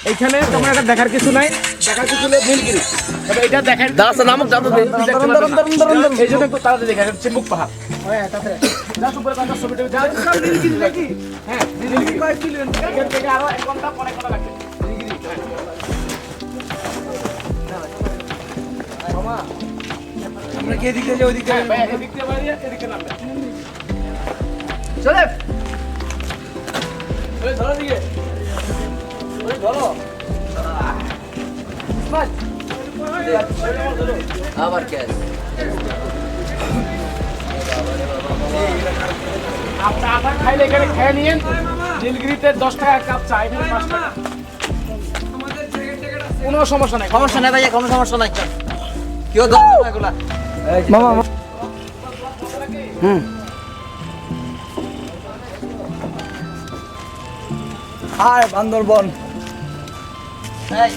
এইখানে তোমার এটা দেখার কিছু নাই, দেখার কিছু হলে নীলগিরি। তবে এটা দেখার নামক এই জন্য একটু তাড়াতাড়ি দেখা যাচ্ছে মুখ পাহাড়। যা সুপার কথা ছবিটা যা নীলগিরি নাকি? হ্যাঁ নীলগিরি কয় কিলোমিটার? এখান থেকে আরো 1 ঘন্টা পরে কত লাগবে নীলগিরি? মামা আমরা কি এদিকে যাই ওদিকে? ভাই এদিকে বাইরে এদিকে নামবে। চলে ওই ধরো দিকে, ওই ধরো আবার কে আপনি আটা খাইলে এখানে খেয়ে নিয়েন। নীলগিরিতে 10 টাকা কাপ চা, এখানে 5 টাকা। কোনো সমস্যা নাই, সমস্যা নাই ভাইয়া, কোনো সমস্যা নাই। কেউ ধরবে না এগুলা। মামা হাই বান্দরবন। এই